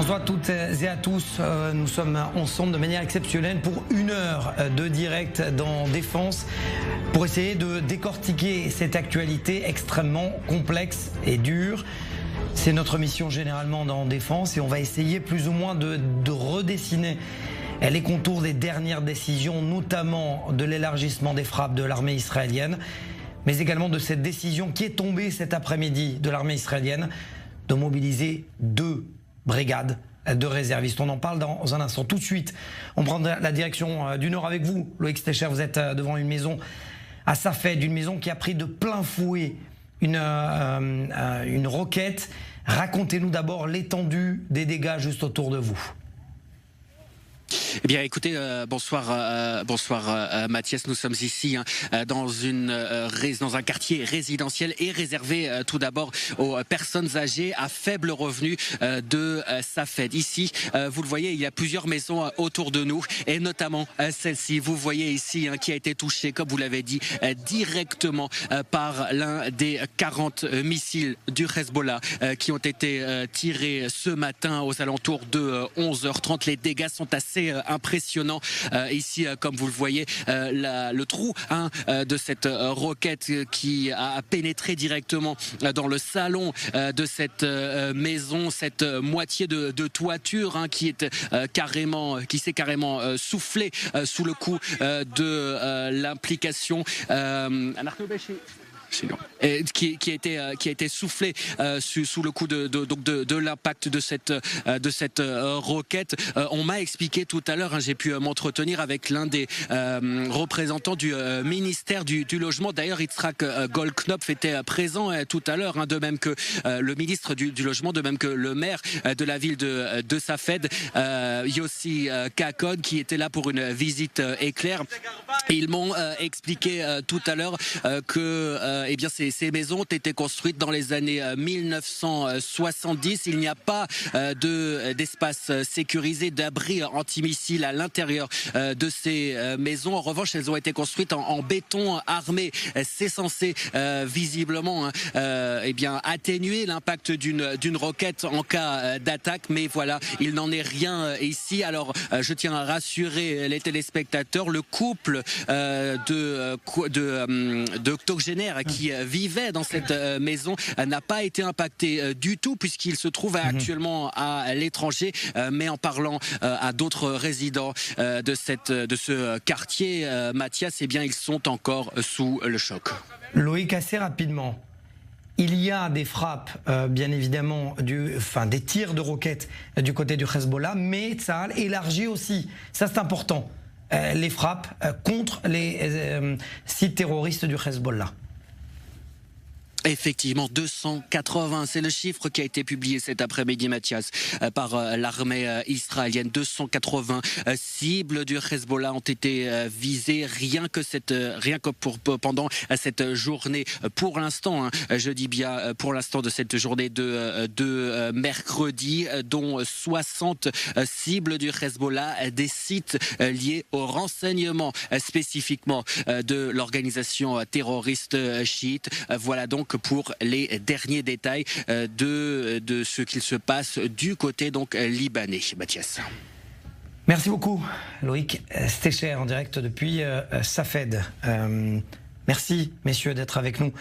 Bonsoir à toutes et à tous. Nous sommes ensemble de manière exceptionnelle pour 1 heure de direct dans Défense pour essayer de décortiquer cette actualité extrêmement complexe et dure. C'est notre mission généralement dans Défense et on va essayer plus ou moins de redessiner les contours des dernières décisions, notamment de l'élargissement des frappes de l'armée israélienne, mais également de cette décision qui est tombée cet après-midi de l'armée israélienne de mobiliser 2 brigades de réservistes. On en parle dans un instant. Tout de suite, on prend la direction du Nord avec vous. Loïc Stecher, vous êtes devant une maison à Safed, une maison qui a pris de plein fouet une roquette. Racontez-nous d'abord l'étendue des dégâts juste autour de vous. Eh bien, écoutez, bonsoir Mathias. Nous sommes ici dans un quartier résidentiel et réservé tout d'abord aux personnes âgées à faible revenu de Safed. Ici, vous le voyez, il y a plusieurs maisons autour de nous et notamment celle-ci. Vous voyez ici qui a été touchée, comme vous l'avez dit, directement par l'un des 40 missiles du Hezbollah qui ont été tirés ce matin aux alentours de 11h30. Les dégâts sont assez impressionnant. Ici, comme vous le voyez, le trou de cette roquette qui a pénétré directement dans le salon de cette maison, cette moitié de toiture qui s'est carrément soufflé sous le coup de l'implication. Qui a été soufflé sous le coup de l'impact de cette roquette. On m'a expliqué tout à l'heure, j'ai pu m'entretenir avec l'un des représentants du ministère du logement. D'ailleurs, Yitzhak Goldknopf était présent tout à l'heure, de même que le ministre du logement, de même que le maire de la ville de Safed, Yossi Kakon, qui était là pour une visite éclair. Ils m'ont expliqué tout à l'heure que eh bien, ces maisons ont été construites dans les années 1970. Il n'y a pas d'espace sécurisé, d'abri antimissile à l'intérieur de ces maisons. En revanche, elles ont été construites en béton armé. C'est censé visiblement eh bien, atténuer l'impact d'une roquette en cas d'attaque. Mais voilà, il n'en est rien ici. Alors, je tiens à rassurer les téléspectateurs. Le couple d'octogénaires qui vivait dans cette maison n'a pas été impacté du tout puisqu'il se trouve actuellement à l'étranger, mais en parlant à d'autres résidents de ce quartier, Mathias, eh bien ils sont encore sous le choc. Loïc, assez rapidement, il y a des frappes, bien évidemment, des tirs de roquettes du côté du Hezbollah, mais Tsahal élargit aussi, ça c'est important, les frappes contre les sites terroristes du Hezbollah. Effectivement, 280, c'est le chiffre qui a été publié cet après-midi, Mathias, par l'armée israélienne. 280 cibles du Hezbollah ont été visées rien que pendant cette journée. Pour l'instant, je dis bien pour l'instant de cette journée de mercredi, dont 60 cibles du Hezbollah, des sites liés au renseignement spécifiquement de l'organisation terroriste chiite. Voilà donc pour les derniers détails de ce qu'il se passe du côté donc libanais, Mathias. Merci beaucoup, Loïc Stecher, en direct depuis Safed. Merci, messieurs, d'être avec nous.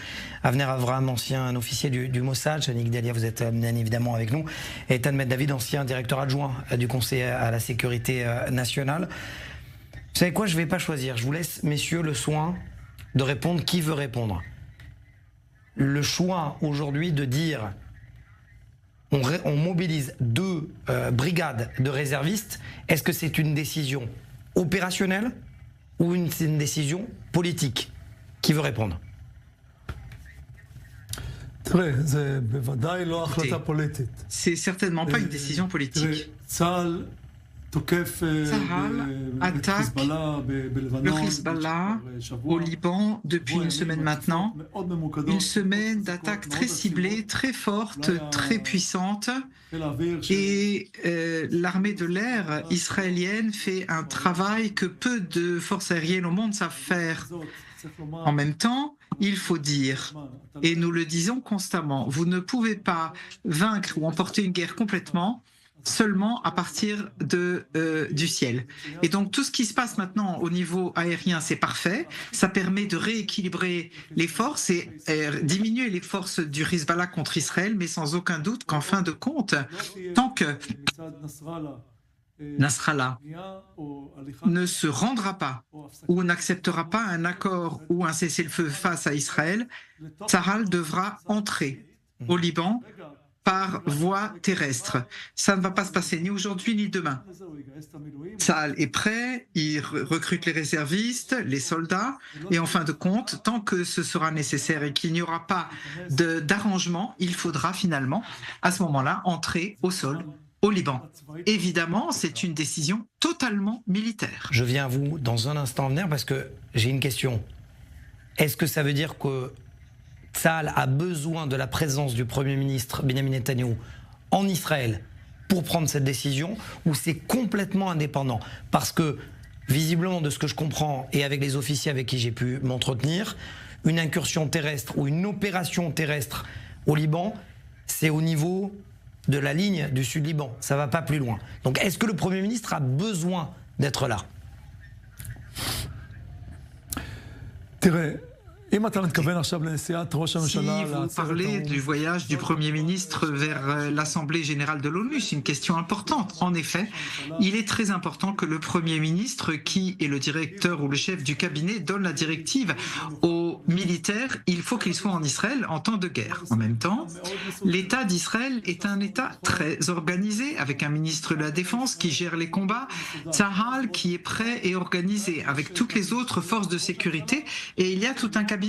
Avner Avram, ancien officier du Mossad. Yannick Delia, vous êtes bien évidemment avec nous. Et Tan David, ancien directeur adjoint du Conseil à la sécurité nationale. Vous savez quoi, je ne vais pas choisir. Je vous laisse, messieurs, le soin de répondre. Qui veut répondre ? Le choix aujourd'hui de dire on mobilise 2 brigades de réservistes, est-ce que c'est une décision opérationnelle ou c'est une décision politique? Qui veut répondre? C'est certainement pas une décision politique. Tsahal attaque le Hezbollah au Liban depuis une semaine maintenant. Une semaine d'attaques très ciblées, très fortes, très puissantes. Et l'armée de l'air israélienne fait un travail que peu de forces aériennes au monde savent faire. En même temps, il faut dire, et nous le disons constamment, vous ne pouvez pas vaincre ou emporter une guerre complètement seulement à partir du ciel. Et donc tout ce qui se passe maintenant au niveau aérien, c'est parfait. Ça permet de rééquilibrer les forces et diminuer les forces du Hezbollah contre Israël, mais sans aucun doute qu'en fin de compte, tant que Nasrallah ne se rendra pas ou n'acceptera pas un accord ou un cessez-le-feu face à Israël, Tsahal devra entrer au Liban par voie terrestre. Ça ne va pas se passer ni aujourd'hui ni demain. Tsahal est prêt, il recrute les réservistes, les soldats, et en fin de compte, tant que ce sera nécessaire et qu'il n'y aura pas d'arrangement, il faudra finalement, à ce moment-là, entrer au sol au Liban. Évidemment, c'est une décision totalement militaire. Je viens à vous dans un instant venir parce que j'ai une question. Est-ce que ça veut dire que Tsahal a besoin de la présence du Premier ministre Benjamin Netanyahou en Israël pour prendre cette décision, ou c'est complètement indépendant? Parce que, visiblement, de ce que je comprends, et avec les officiers avec qui j'ai pu m'entretenir, une incursion terrestre ou une opération terrestre au Liban, c'est au niveau de la ligne du Sud-Liban. Ça ne va pas plus loin. Donc, est-ce que le Premier ministre a besoin d'être là? Si vous parlez du voyage du Premier ministre vers l'Assemblée générale de l'ONU, c'est une question importante. En effet, il est très important que le Premier ministre, qui est le directeur ou le chef du cabinet, donne la directive aux militaires. Il faut qu'il soit en Israël en temps de guerre. En même temps, l'État d'Israël est un État très organisé, avec un ministre de la Défense qui gère les combats, Tsahal qui est prêt et organisé, avec toutes les autres forces de sécurité, et il y a tout un cabinet.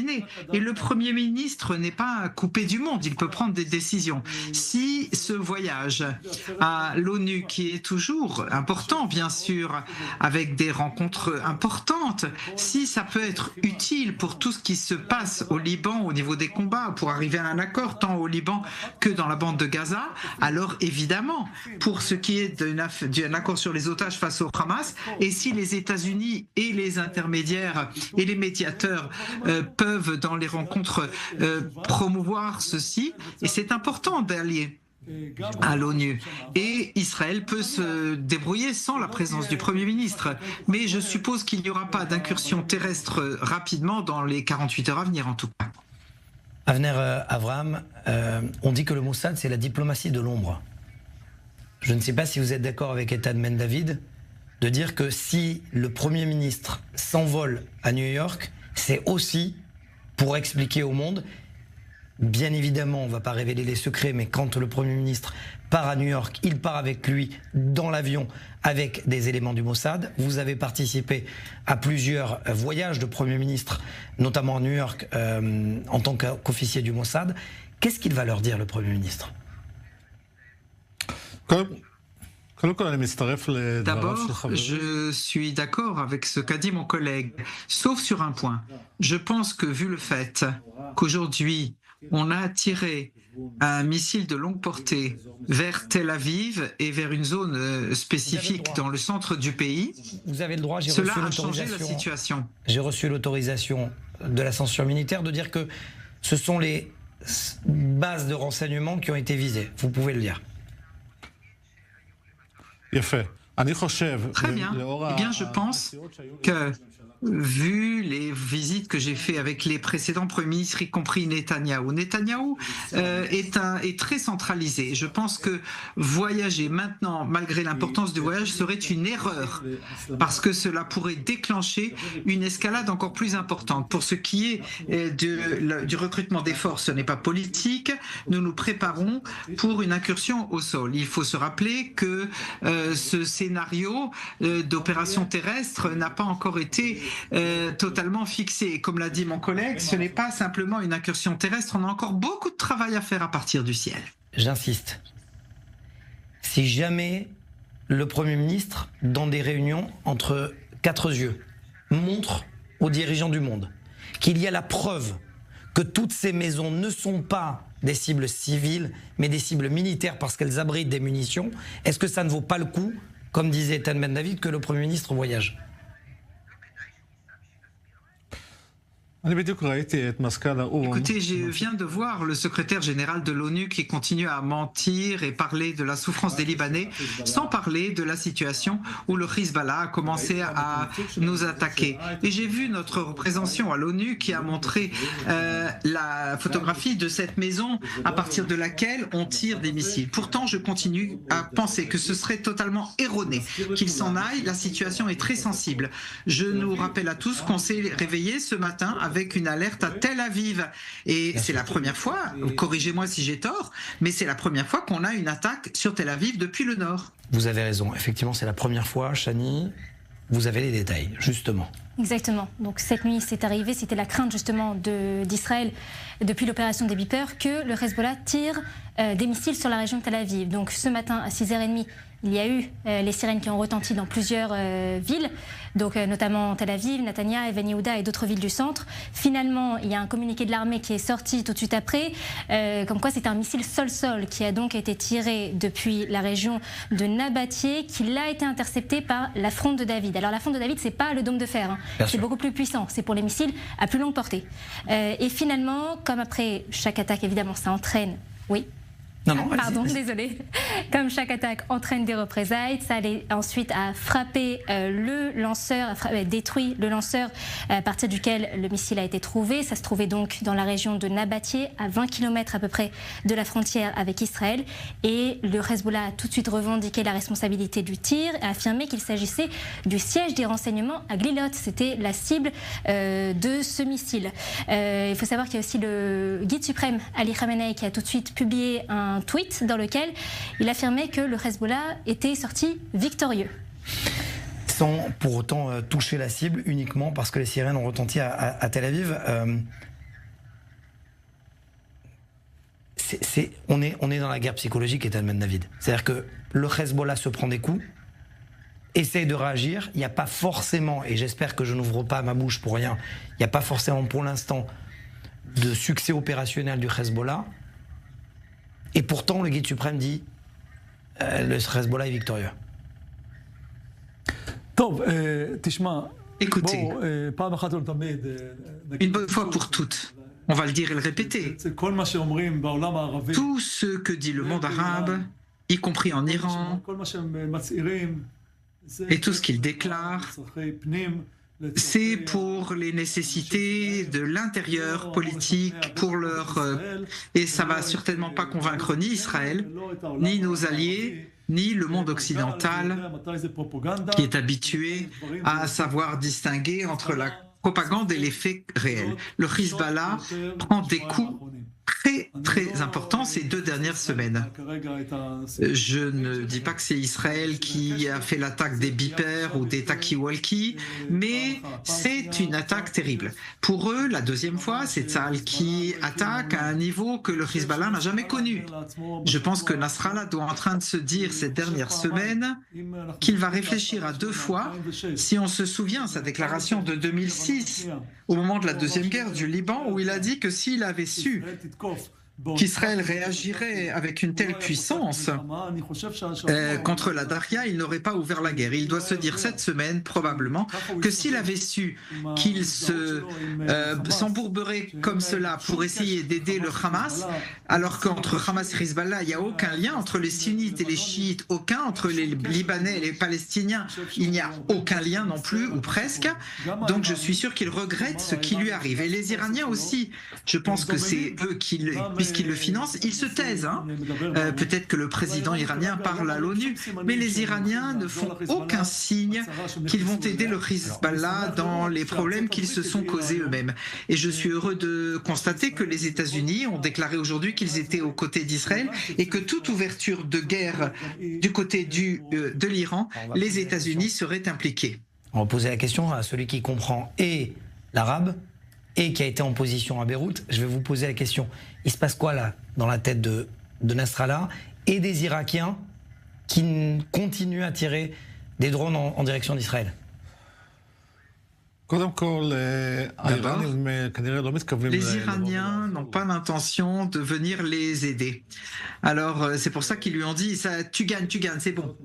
Et le Premier ministre n'est pas coupé du monde, il peut prendre des décisions. Si ce voyage à l'ONU, qui est toujours important, bien sûr, avec des rencontres importantes, si ça peut être utile pour tout ce qui se passe au Liban au niveau des combats, pour arriver à un accord tant au Liban que dans la bande de Gaza, alors évidemment, pour ce qui est d'un accord sur les otages face au Hamas, et si les États-Unis et les intermédiaires et les médiateurs peuvent dans les rencontres promouvoir ceci, et c'est important d'aller à l'ONU. Et Israël peut se débrouiller sans la présence du Premier ministre. Mais je suppose qu'il n'y aura pas d'incursion terrestre rapidement dans les 48 heures à venir, en tout cas. Avner Avraham, on dit que le Mossad, c'est la diplomatie de l'ombre. Je ne sais pas si vous êtes d'accord avec Eitan Ben David de dire que si le Premier ministre s'envole à New York, c'est aussi pour expliquer au monde. Bien évidemment, on ne va pas révéler les secrets, mais quand le Premier ministre part à New York, il part avec lui dans l'avion avec des éléments du Mossad. Vous avez participé à plusieurs voyages de Premier ministre, notamment à New York, en tant qu'officier du Mossad. Qu'est-ce qu'il va leur dire, le Premier ministre ? D'abord, je suis d'accord avec ce qu'a dit mon collègue, sauf sur un point. Je pense que vu le fait qu'aujourd'hui, on a tiré un missile de longue portée vers Tel Aviv et vers une zone spécifique dans le centre du pays, vous avez le droit, cela a changé la situation. J'ai reçu l'autorisation de la censure militaire de dire que ce sont les bases de renseignement qui ont été visées. Vous pouvez le dire. Très bien. Eh bien, je pense que, vu les visites que j'ai faites avec les précédents premiers ministres, y compris Netanyahou, est très centralisé. Je pense que voyager maintenant, malgré l'importance du voyage, serait une erreur, parce que cela pourrait déclencher une escalade encore plus importante. Pour ce qui est du recrutement des forces, ce n'est pas politique. Nous nous préparons pour une incursion au sol. Il faut se rappeler que ce scénario d'opération terrestre n'a pas encore été totalement fixé. Et comme l'a dit mon collègue, ce n'est pas simplement une incursion terrestre, on a encore beaucoup de travail à faire à partir du ciel. J'insiste. Si jamais le Premier ministre, dans des réunions entre quatre yeux, montre aux dirigeants du monde qu'il y a la preuve que toutes ces maisons ne sont pas des cibles civiles, mais des cibles militaires parce qu'elles abritent des munitions, est-ce que ça ne vaut pas le coup, comme disait Eitan Ben David, que le Premier ministre voyage ? Écoutez, je viens de voir le secrétaire général de l'ONU qui continue à mentir et parler de la souffrance des Libanais sans parler de la situation où le Hezbollah a commencé à nous attaquer. Et j'ai vu notre représentation à l'ONU qui a montré la photographie de cette maison à partir de laquelle on tire des missiles. Pourtant, je continue à penser que ce serait totalement erroné qu'il s'en aille. La situation est très sensible. Je nous rappelle à tous qu'on s'est réveillé ce matin avec une alerte à Tel Aviv. Et c'est la première fois, corrigez-moi si j'ai tort, mais c'est la première fois qu'on a une attaque sur Tel Aviv depuis le nord. Vous avez raison, effectivement c'est la première fois, Chani, vous avez les détails, justement. Exactement, donc cette nuit c'est arrivé, c'était la crainte justement d'Israël depuis l'opération des Beepers que le Hezbollah tire des missiles sur la région de Tel Aviv. Donc ce matin à 6h30, il y a eu les sirènes qui ont retenti dans plusieurs villes, donc notamment Tel Aviv, Netanya, Even Yehuda et d'autres villes du centre. Finalement, il y a un communiqué de l'armée qui est sorti tout de suite après, comme quoi c'est un missile sol-sol qui a donc été tiré depuis la région de Nabatieh, qui a été intercepté par la fronde de David. Alors la fronde de David, c'est pas le dôme de fer, hein. C'est beaucoup plus puissant, c'est pour les missiles à plus longue portée. Et finalement, comme après chaque attaque, évidemment, ça entraîne, oui. Non, pardon, désolé. Comme chaque attaque entraîne des représailles, ça allait ensuite à frapper le lanceur, détruit le lanceur à partir duquel le missile a été trouvé. Ça se trouvait donc dans la région de Nabatieh, à 20 km à peu près de la frontière avec Israël. Et le Hezbollah a tout de suite revendiqué la responsabilité du tir et a affirmé qu'il s'agissait du siège des renseignements à Glilot. C'était la cible de ce missile. Il faut savoir qu'il y a aussi le guide suprême Ali Khamenei qui a tout de suite publié un tweet dans lequel il affirmait que le Hezbollah était sorti victorieux. Sans pour autant toucher la cible, uniquement parce que les sirènes ont retenti à Tel Aviv. On est dans la guerre psychologique, Eitan Ben David. C'est-à-dire que le Hezbollah se prend des coups, essaye de réagir, il n'y a pas forcément, et j'espère que je n'ouvre pas ma bouche pour rien, il n'y a pas forcément pour l'instant de succès opérationnel du Hezbollah. Et pourtant, le guide suprême dit le Hezbollah est victorieux. Écoutez, une bonne fois pour toutes, on va le dire et le répéter, tout ce que dit le monde arabe, y compris en Iran, et tout ce qu'il déclare, c'est pour les nécessités de l'intérieur politique, pour leur... et ça va certainement pas convaincre ni Israël, ni nos alliés, ni le monde occidental, qui est habitué à savoir distinguer entre la propagande et les faits réels. Le Hezbollah prend des coups très important ces 2 dernières semaines. Je ne dis pas que c'est Israël qui a fait l'attaque des Beepers ou des Talkie-Walkie, mais c'est une attaque terrible. Pour eux, la deuxième fois, c'est Tzahal qui attaque à un niveau que le Hezbollah n'a jamais connu. Je pense que Nasrallah doit en train de se dire ces dernières semaines qu'il va réfléchir à 2 fois. Si on se souvient, sa déclaration de 2006, au moment de la deuxième guerre du Liban, où il a dit que s'il avait su qu'Israël réagirait avec une telle puissance contre la Daria, il n'aurait pas ouvert la guerre. Il doit se dire cette semaine, probablement, que s'il avait su qu'il s'embourberait comme cela pour essayer d'aider le Hamas, alors qu'entre Hamas et Hezbollah, il n'y a aucun lien entre les sunnites et les chiites, aucun, entre les Libanais et les Palestiniens, il n'y a aucun lien non plus, ou presque. Donc je suis sûr qu'il regrette ce qui lui arrive. Et les Iraniens aussi, je pense que c'est eux qui puisqu'ils le financent, ils se taisent. Hein. Peut-être que le président iranien parle à l'ONU, mais les Iraniens ne font aucun signe qu'ils vont aider le Hezbollah dans les problèmes qu'ils se sont causés eux-mêmes. Et je suis heureux de constater que les États-Unis ont déclaré aujourd'hui qu'ils étaient aux côtés d'Israël et que toute ouverture de guerre du côté de l'Iran, les États-Unis seraient impliqués. On va poser la question à celui qui comprend et l'arabe et qui a été en position à Beyrouth. Je vais vous poser la question. Il se passe quoi là, dans la tête de Nasrallah et des Irakiens qui continuent à tirer des drones en direction d'Israël? D'abord, les Iraniens n'ont pas l'intention de venir les aider. Alors, c'est pour ça qu'ils lui ont dit ça, tu gagnes, c'est bon.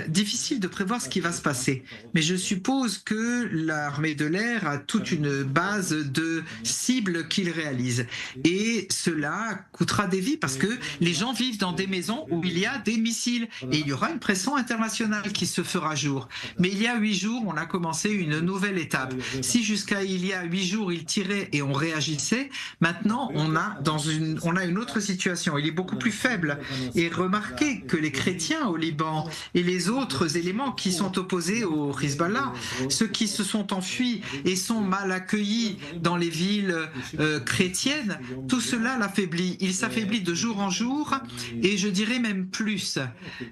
Difficile de prévoir ce qui va se passer. Mais je suppose que l'armée de l'air a toute une base de cibles qu'ils réalisent. Et cela coûtera des vies parce que les gens vivent dans des maisons où il y a des missiles. Et il y aura une pression internationale qui se fera jour. Mais il y a 8 jours, on a commencé une nouvelle étape. Si jusqu'à il y a 8 jours, ils tiraient et on réagissait, maintenant on a une autre situation. Il est beaucoup plus faible. Et remarquez que les chrétiens au Liban et les autres éléments qui sont opposés au Hezbollah, ceux qui se sont enfuis et sont mal accueillis dans les villes chrétiennes, tout cela l'affaiblit. Il s'affaiblit de jour en jour et je dirais même plus.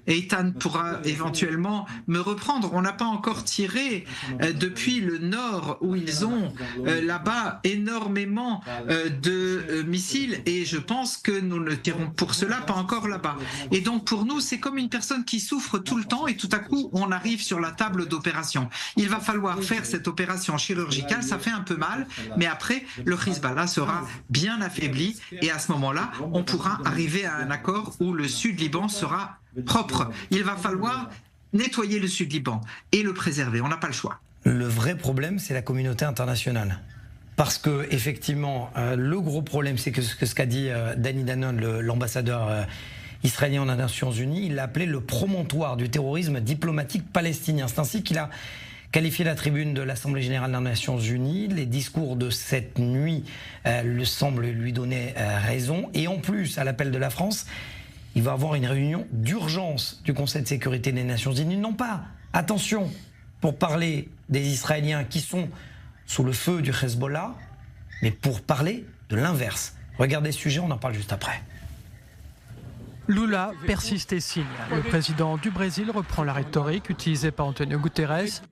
Eitan pourra éventuellement me reprendre. On n'a pas encore tiré depuis le nord où ils ont là-bas énormément de missiles et je pense que nous ne tirons pour cela pas encore là-bas. Et donc pour nous, c'est comme une personne qui souffre tout le temps et tout à coup, on arrive sur la table d'opération. Il va falloir faire cette opération chirurgicale, ça fait un peu mal, mais après, le Hezbollah sera bien affaibli et à ce moment-là, on pourra arriver à un accord où le Sud-Liban sera propre. Il va falloir nettoyer le Sud-Liban et le préserver. On n'a pas le choix. Le vrai problème, c'est la communauté internationale. Parce que effectivement, le gros problème, c'est que ce qu'a dit Danny Danon, l'ambassadeur israélien aux Nations Unies, il l'a appelé le promontoire du terrorisme diplomatique palestinien. C'est ainsi qu'il a qualifié la tribune de l'Assemblée générale des Nations Unies. Les discours de cette nuit semblent lui donner raison. Et en plus, à l'appel de la France, il va y avoir une réunion d'urgence du Conseil de sécurité des Nations Unies. Non pas, attention, pour parler des Israéliens qui sont sous le feu du Hezbollah, mais pour parler de l'inverse. Regardez ce sujet, on en parle juste après. Lula persiste et signe. Le président du Brésil reprend la rhétorique utilisée par Antonio Guterres.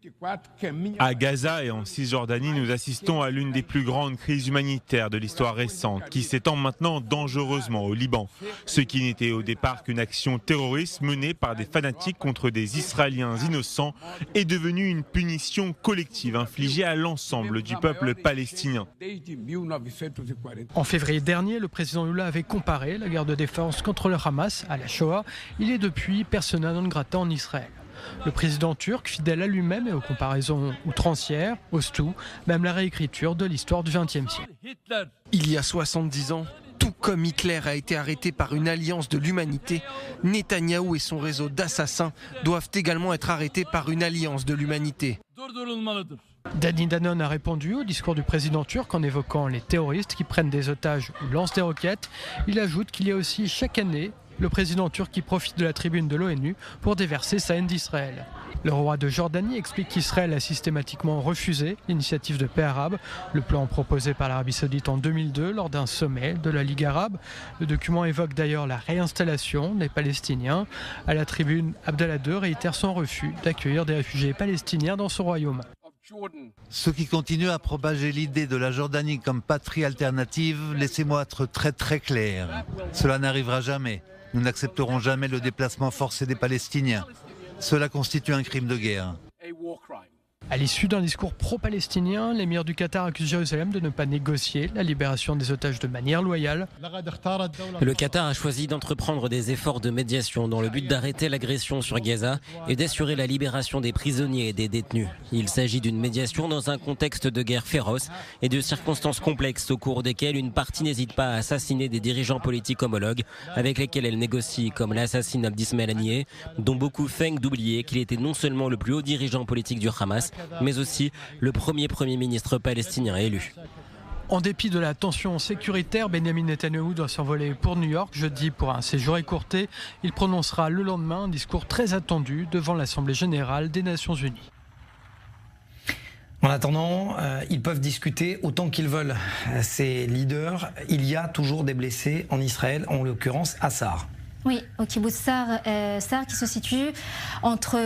À Gaza et en Cisjordanie, nous assistons à l'une des plus grandes crises humanitaires de l'histoire récente, qui s'étend maintenant dangereusement au Liban. Ce qui n'était au départ qu'une action terroriste menée par des fanatiques contre des Israéliens innocents est devenue une punition collective infligée à l'ensemble du peuple palestinien. En février dernier, le président Lula avait comparé la guerre de défense contre le Hamas à la Shoah. Il est depuis persona non grata en Israël. Le président turc, fidèle à lui-même et aux comparaisons outrancières, ose tout, même la réécriture de l'histoire du XXe siècle. Il y a 70 ans, tout comme Hitler a été arrêté par une alliance de l'humanité, Netanyahou et son réseau d'assassins doivent également être arrêtés par une alliance de l'humanité. Danny Danon a répondu au discours du président turc en évoquant les terroristes qui prennent des otages ou lancent des roquettes. Il ajoute qu'il y a aussi chaque année le président turc qui profite de la tribune de l'ONU pour déverser sa haine d'Israël. Le roi de Jordanie explique qu'Israël a systématiquement refusé l'initiative de paix arabe, le plan proposé par l'Arabie Saoudite en 2002 lors d'un sommet de la Ligue arabe. Le document évoque d'ailleurs la réinstallation des Palestiniens. À la tribune, Abdallah II réitère son refus d'accueillir des réfugiés palestiniens dans son royaume. Ceux qui continuent à propager l'idée de la Jordanie comme patrie alternative, laissez-moi être très très clair. Cela n'arrivera jamais. Nous n'accepterons jamais le déplacement forcé des Palestiniens. Cela constitue un crime de guerre. À l'issue d'un discours pro-palestinien, l'émir du Qatar accuse Jérusalem de ne pas négocier la libération des otages de manière loyale. Le Qatar a choisi d'entreprendre des efforts de médiation dans le but d'arrêter l'agression sur Gaza et d'assurer la libération des prisonniers et des détenus. Il s'agit d'une médiation dans un contexte de guerre féroce et de circonstances complexes au cours desquelles une partie n'hésite pas à assassiner des dirigeants politiques homologues avec lesquels elle négocie, comme l'assassinat d'Ismaël Haniyeh, dont beaucoup feignent d'oublier qu'il était non seulement le plus haut dirigeant politique du Hamas, mais aussi le premier ministre palestinien élu. En dépit de la tension sécuritaire, Benjamin Netanyahou doit s'envoler pour New York jeudi pour un séjour écourté. Il prononcera le lendemain un discours très attendu devant l'Assemblée générale des Nations Unies. En attendant, ils peuvent discuter autant qu'ils veulent. Ces leaders, il y a toujours des blessés en Israël, en l'occurrence à Sar. Oui, au kibbutz Sar qui se situe entre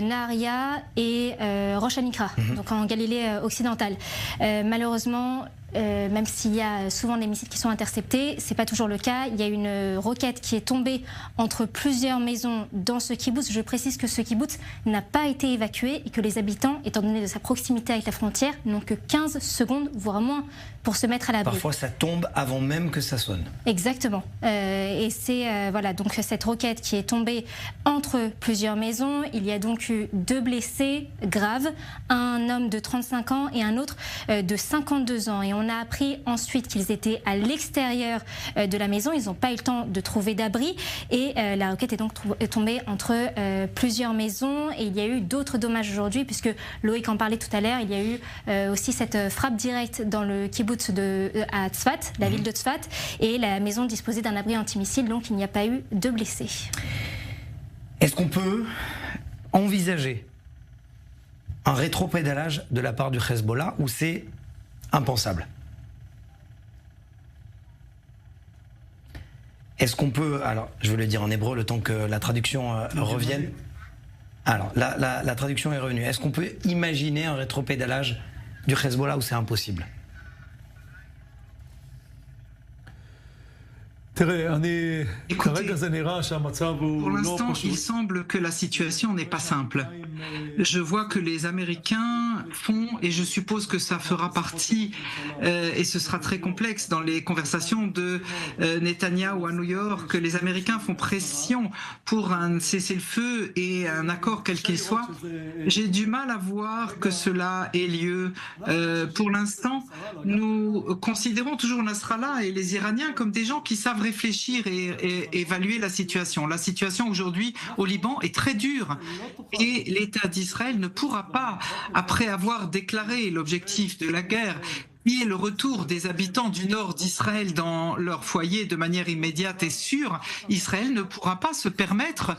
Nahariya et Rosh Hanikra, donc en Galilée occidentale. Malheureusement, même s'il y a souvent des missiles qui sont interceptés, c'est pas toujours le cas. Il y a une roquette qui est tombée entre plusieurs maisons dans ce kibbutz. Je précise que ce kibbutz n'a pas été évacué et que les habitants, étant donné de sa proximité avec la frontière, n'ont que 15 secondes, voire moins, pour se mettre à l'abri. Parfois, ça tombe avant même que ça sonne. Exactement. Et c'est voilà, donc cette roquette qui est tombée entre plusieurs maisons. Il y a donc eu 2 blessés graves, un homme de 35 ans et un autre de 52 ans. Et on a appris ensuite qu'ils étaient à l'extérieur de la maison. Ils n'ont pas eu le temps de trouver d'abri. Et la roquette est donc tombée entre plusieurs maisons. Et il y a eu d'autres dommages aujourd'hui, puisque Loïc en parlait tout à l'heure. Il y a eu aussi cette frappe directe dans le kibbutz à Tzfat, la ville de Tzfat, et la maison disposait d'un abri antimissile, donc il n'y a pas eu de blessés. Est-ce qu'on peut envisager un rétropédalage de la part du Hezbollah ou c'est impensable? Est-ce qu'on peut, alors je vais le dire en hébreu le temps que la traduction revienne. Alors la traduction est revenue. Est-ce qu'on peut imaginer un rétropédalage du Hezbollah ou c'est impossible? Écoutez, pour l'instant, il semble que la situation n'est pas simple. Je vois que les Américains font, et je suppose que ça fera partie, et ce sera très complexe dans les conversations de Netanyahou à New York, que les Américains font pression pour un cessez-le-feu et un accord quel qu'il soit. J'ai du mal à voir que cela ait lieu. Pour l'instant, nous considérons toujours Nasrallah et les Iraniens comme des gens qui savent réfléchir et évaluer la situation. La situation aujourd'hui au Liban est très dure et l'État d'Israël ne pourra pas, après avoir déclaré l'objectif de la guerre, qui est le retour des habitants du nord d'Israël dans leur foyer de manière immédiate et sûre, Israël ne pourra pas se permettre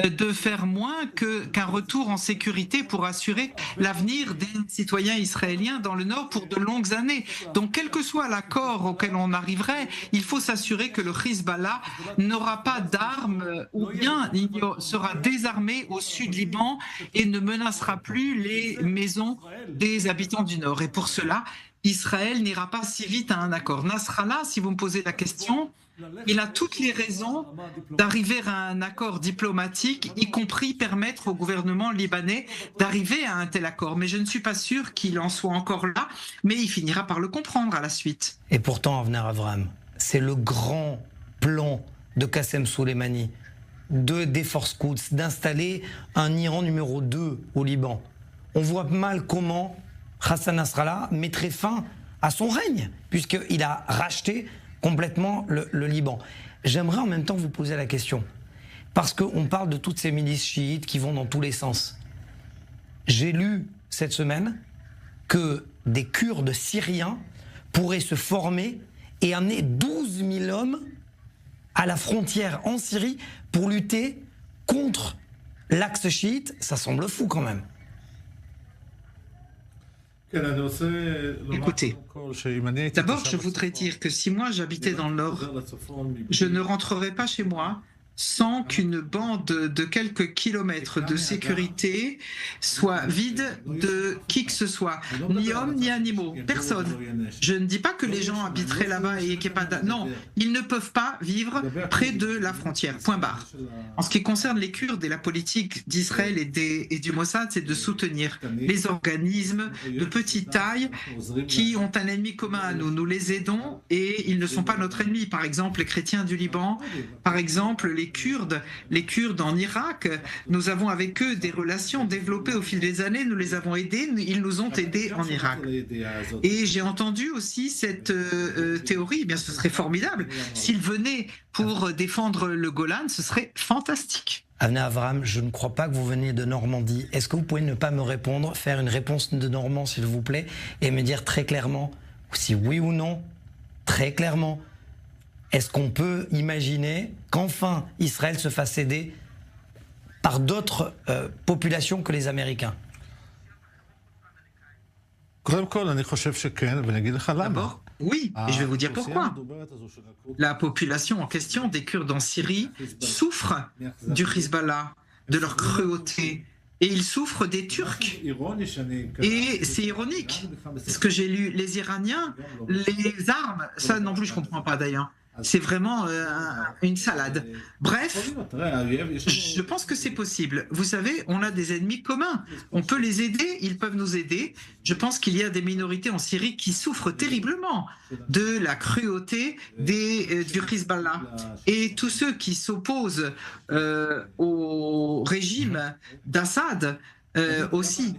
de faire moins qu'un retour en sécurité pour assurer l'avenir des citoyens israéliens dans le nord pour de longues années. Donc quel que soit l'accord auquel on arriverait, il faut s'assurer que le Hezbollah n'aura pas d'armes ou bien il sera désarmé au sud Liban et ne menacera plus les maisons des habitants du nord. Et pour cela, Israël n'ira pas si vite à un accord. Nasrallah, si vous me posez la question, il a toutes les raisons d'arriver à un accord diplomatique, y compris permettre au gouvernement libanais d'arriver à un tel accord. Mais je ne suis pas sûr qu'il en soit encore là, mais il finira par le comprendre à la suite. Et pourtant, Avner Avraham, c'est le grand plan de Qassem Soleimani, des forces Quds, d'installer un Iran numéro 2 au Liban. On voit mal comment Hassan Nasrallah mettrait fin à son règne, puisqu'il a racheté complètement le Liban. J'aimerais en même temps vous poser la question, parce qu'on parle de toutes ces milices chiites qui vont dans tous les sens. J'ai lu cette semaine que des Kurdes syriens pourraient se former et amener 12 000 hommes à la frontière en Syrie pour lutter contre l'axe chiite. Ça semble fou quand même. Écoutez, d'abord je voudrais dire que si moi j'habitais dans le nord, je ne rentrerais pas chez moi sans qu'une bande de quelques kilomètres de sécurité soit vide de qui que ce soit, ni hommes ni animaux, personne. Je ne dis pas que les gens habiteraient là-bas et qu'il n'y ait pas non, ils ne peuvent pas vivre près de la frontière, point barre. En ce qui concerne les Kurdes et la politique d'Israël et du Mossad, c'est de soutenir les organismes de petite taille qui ont un ennemi commun à nous. Nous les aidons et ils ne sont pas notre ennemi. Par exemple, les chrétiens du Liban, par exemple, les Kurdes en Irak, nous avons avec eux des relations développées au fil des années, nous les avons aidés, ils nous ont aidés en Irak. Et j'ai entendu aussi cette théorie, eh bien ce serait formidable. S'ils venaient pour défendre le Golan, ce serait fantastique. Avner Avraham, je ne crois pas que vous venez de Normandie. Est-ce que vous pouvez ne pas me répondre, faire une réponse de Normand s'il vous plaît, et me dire très clairement si oui ou non, très clairement, est-ce qu'on peut imaginer qu'enfin Israël se fasse aider par d'autres populations que les Américains? D'abord, oui, et je vais vous dire pourquoi. La population en question des Kurdes en Syrie souffre du Hezbollah, de leur cruauté, et ils souffrent des Turcs. Et c'est ironique, ce que j'ai lu, les Iraniens, les armes, ça non plus je ne comprends pas d'ailleurs. C'est vraiment une salade. Bref, je pense que c'est possible. Vous savez, on a des ennemis communs. On peut les aider, ils peuvent nous aider. Je pense qu'il y a des minorités en Syrie qui souffrent terriblement de la cruauté du Hezbollah. Et tous ceux qui s'opposent au régime d'Assad aussi.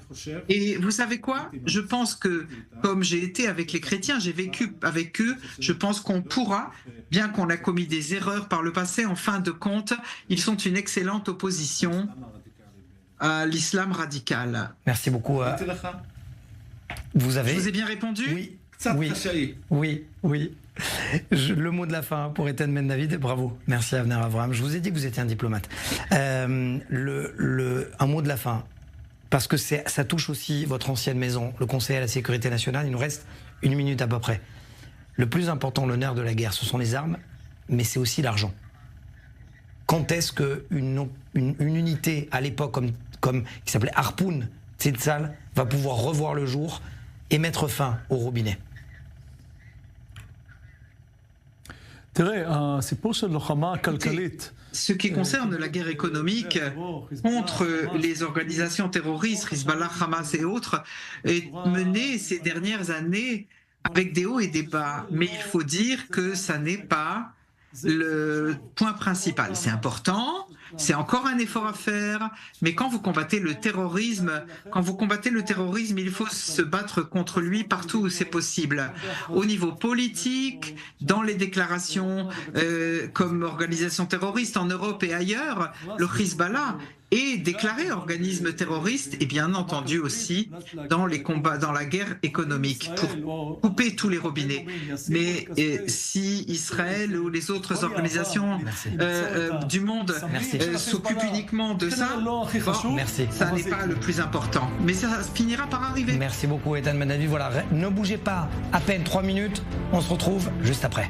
Et vous savez quoi? Je pense que, comme j'ai été avec les chrétiens, j'ai vécu avec eux, je pense qu'on pourra, bien qu'on a commis des erreurs par le passé, en fin de compte, ils sont une excellente opposition à l'islam radical. Merci beaucoup. Je vous ai bien répondu? Oui. Le mot de la fin pour Eitan Ben David, bravo. Merci Avner Avraham. Je vous ai dit que vous étiez un diplomate. Un mot de la fin. Parce que ça touche aussi votre ancienne maison, le Conseil à la sécurité nationale. Il nous reste 1 minute à peu près. Le plus important, le nerf de la guerre, ce sont les armes, mais c'est aussi l'argent. Quand est-ce qu'une unité, à l'époque, comme qui s'appelait Harpoun, Tzitsal, va pouvoir revoir le jour et mettre fin au robinet? Ce qui concerne la guerre économique contre les organisations terroristes, Hezbollah, Hamas et autres, est menée ces dernières années avec des hauts et des bas. Mais il faut dire que ça n'est pas le point principal. C'est important, c'est encore un effort à faire, mais quand vous combattez le terrorisme, il faut se battre contre lui partout où c'est possible. Au niveau politique, dans les déclarations comme organisation terroriste en Europe et ailleurs, le Hezbollah est déclaré organisme terroriste et bien entendu aussi dans les combats, dans la guerre économique pour couper tous les robinets. Mais si Israël ou les autres organisations du monde s'occupent uniquement de ça, ça n'est pas le plus important. Mais ça finira par arriver. Merci beaucoup Eitan Ben David. Voilà, ne bougez pas, à peine 3 minutes, on se retrouve juste après.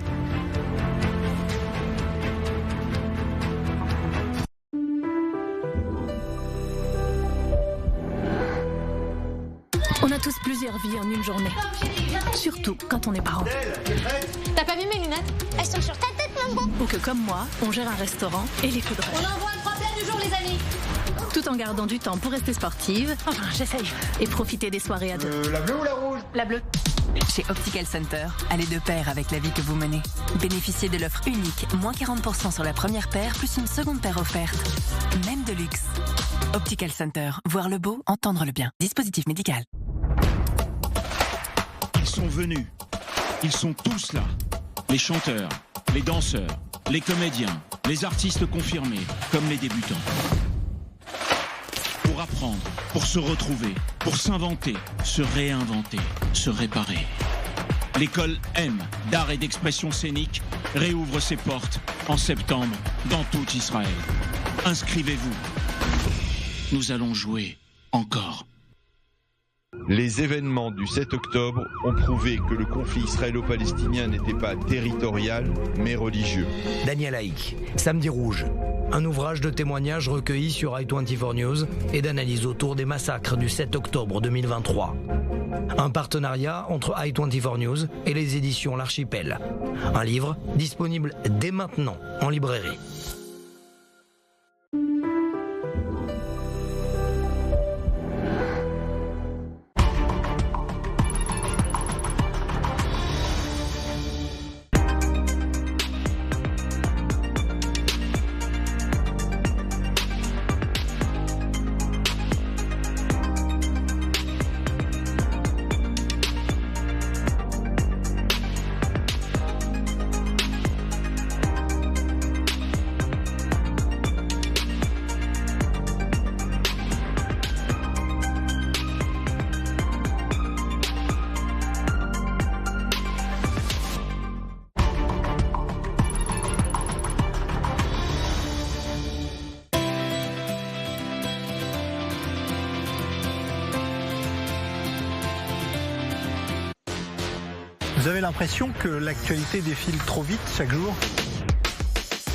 On a tous plusieurs vies en une journée. Surtout quand on est parent. T'as pas vu mes lunettes? Elles sont sur ta tête, Mambo. Ou que comme moi, on gère un restaurant et les coups de rêve. On envoie le 3 plats du jour, les amis. Tout en gardant du temps pour rester sportive. Enfin, j'essaye. Et profiter des soirées à deux. La bleue ou la rouge? La bleue. Chez Optical Center, allez de pair avec la vie que vous menez. Bénéficiez de l'offre unique, moins 40% sur la première paire, plus une seconde paire offerte. Même de luxe. Optical Center, voir le beau, entendre le bien. Dispositif médical. Ils sont venus. Ils sont tous là. Les chanteurs, les danseurs, les comédiens, les artistes confirmés, comme les débutants. Pour apprendre, pour se retrouver, pour s'inventer, se réinventer, se réparer. L'école M d'art et d'expression scénique réouvre ses portes en septembre dans tout Israël. Inscrivez-vous. Nous allons jouer encore. Les événements du 7 octobre ont prouvé que le conflit israélo-palestinien n'était pas territorial, mais religieux. Daniel Haïk, Samedi Rouge, un ouvrage de témoignages recueillis sur i24 News et d'analyse autour des massacres du 7 octobre 2023. Un partenariat entre i24 News et les éditions L'Archipel. Un livre disponible dès maintenant en librairie. Vous avez l'impression que l'actualité défile trop vite chaque jour?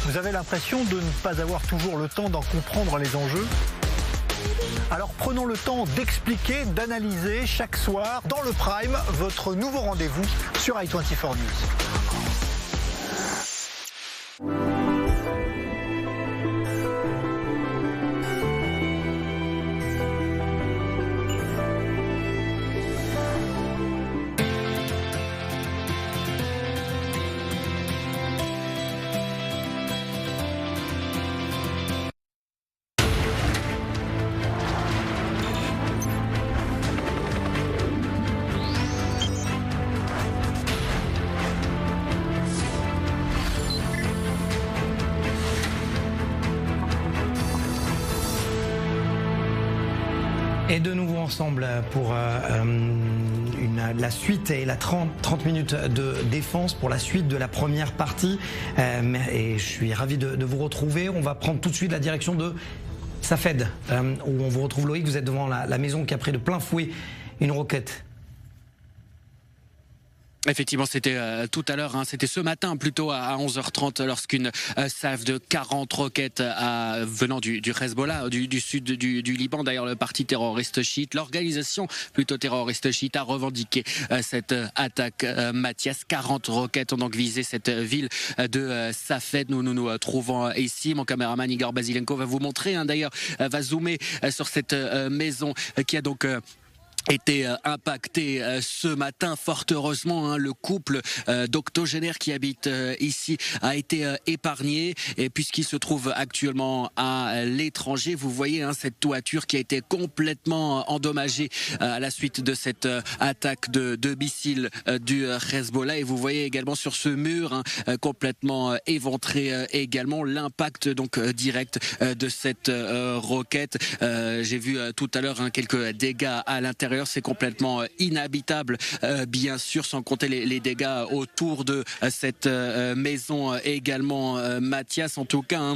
Vous avez l'impression de ne pas avoir toujours le temps d'en comprendre les enjeux? Alors prenons le temps d'expliquer, d'analyser chaque soir dans le Prime, votre nouveau rendez-vous sur i24 News. Et de nouveau ensemble pour la suite et la 30 minutes de défense pour la suite de la première partie. Et je suis ravi de vous retrouver. On va prendre tout de suite la direction de Safed, où on vous retrouve. Loïc, vous êtes devant la maison qui a pris de plein fouet une roquette. Effectivement, c'était tout à l'heure, c'était ce matin plutôt à 11h30 lorsqu'une salve de 40 roquettes venant du Hezbollah, du sud du Liban, d'ailleurs le parti terroriste chiite, l'organisation plutôt terroriste chiite a revendiqué cette attaque. Mathias, 40 roquettes ont donc visé cette ville de Safed. Nous trouvons ici. Mon caméraman Igor Basilenko va vous montrer, d'ailleurs, va zoomer sur cette maison qui a donc été impacté ce matin. Fort heureusement, le couple d'octogénaires qui habite ici a été épargné, et puisqu'il se trouve actuellement à l'étranger. Vous voyez cette toiture qui a été complètement endommagée à la suite de cette attaque de missiles du Hezbollah, et vous voyez également sur ce mur complètement éventré également l'impact donc direct de cette roquette. J'ai vu tout à l'heure quelques dégâts à l'intérieur. C'est complètement inhabitable, bien sûr, sans compter les dégâts autour de cette maison également. Mathias, en tout cas,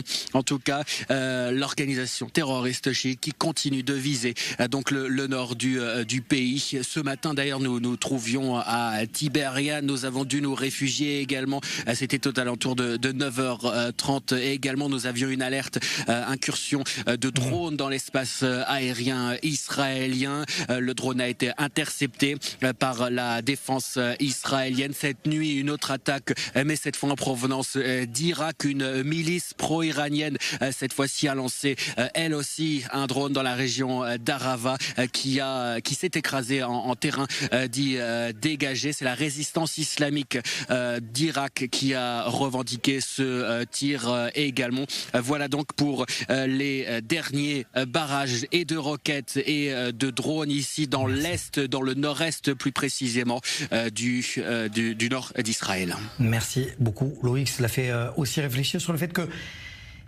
l'organisation terroriste chiite qui continue de viser donc le nord du pays. Ce matin, d'ailleurs, nous trouvions à Tibériade. Nous avons dû nous réfugier également. C'était aux alentours de 9h30. Et également, nous avions une alerte incursion de drones dans l'espace aérien israélien. Le drone a été intercepté par la défense israélienne. Cette nuit, une autre attaque, mais cette fois en provenance d'Irak. Une milice pro-iranienne, cette fois-ci, a lancé elle aussi un drone dans la région d'Arava qui s'est écrasé en terrain dit dégagé. C'est la résistance islamique d'Irak qui a revendiqué ce tir également. Voilà donc pour les derniers barrages et de roquettes et de drones ici dans l'est, dans le nord-est plus précisément du nord d'Israël. Merci beaucoup Loïc, cela fait aussi réfléchir sur le fait que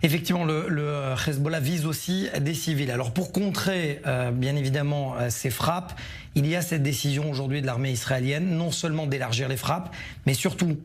effectivement le Hezbollah vise aussi des civils. Alors pour contrer bien évidemment ces frappes, il y a cette décision aujourd'hui de l'armée israélienne, non seulement d'élargir les frappes, mais surtout,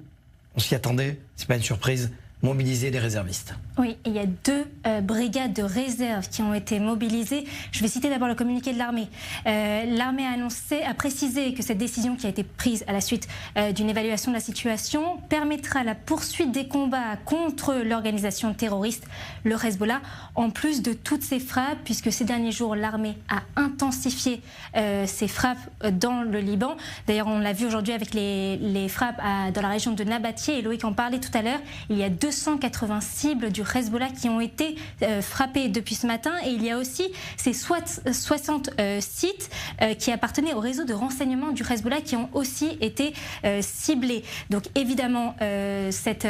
on s'y attendait, c'est pas une surprise, mobiliser des réservistes. Oui, il y a 2 brigades de réserve qui ont été mobilisées. Je vais citer d'abord le communiqué de l'armée. L'armée a précisé que cette décision qui a été prise à la suite d'une évaluation de la situation permettra la poursuite des combats contre l'organisation terroriste, le Hezbollah, en plus de toutes ces frappes, puisque ces derniers jours, l'armée a intensifié ces frappes dans le Liban. D'ailleurs, on l'a vu aujourd'hui avec les frappes dans la région de Nabatieh, et Loïc en parlait tout à l'heure. Il y a 280 cibles du Hezbollah qui ont été frappées depuis ce matin, et il y a aussi ces 60 sites qui appartenaient au réseau de renseignement du Hezbollah qui ont aussi été ciblés. Donc évidemment, ces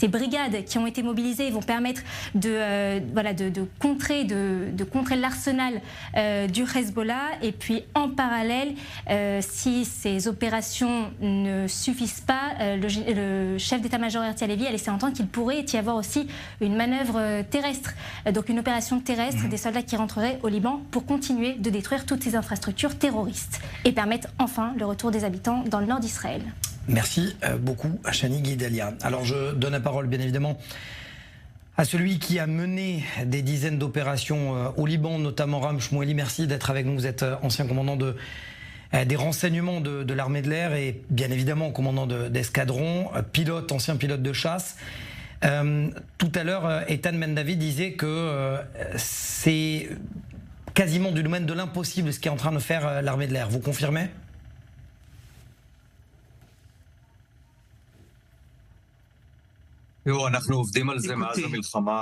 brigades qui ont été mobilisées vont permettre de contrer l'arsenal du Hezbollah. Et puis en parallèle, si ces opérations ne suffisent pas, le chef d'état-major Herzi Halevi a laissé entendre qu'il pourrait y avoir aussi une manœuvre terrestre, donc une opération terrestre, des soldats qui rentreraient au Liban pour continuer de détruire toutes ces infrastructures terroristes et permettre enfin le retour des habitants dans le nord d'Israël. Merci beaucoup Chani Guidalia. Alors je donne la parole bien évidemment à celui qui a mené des dizaines d'opérations au Liban, notamment Ram Shmueli. Merci d'être avec nous, vous êtes ancien commandant des renseignements de l'armée de l'air et bien évidemment commandant d'escadron, ancien pilote de chasse. Tout à l'heure, Ethan Ben-David disait que c'est quasiment du domaine de l'impossible ce qu'est en train de faire l'armée de l'air. Vous confirmez ? Écoutez,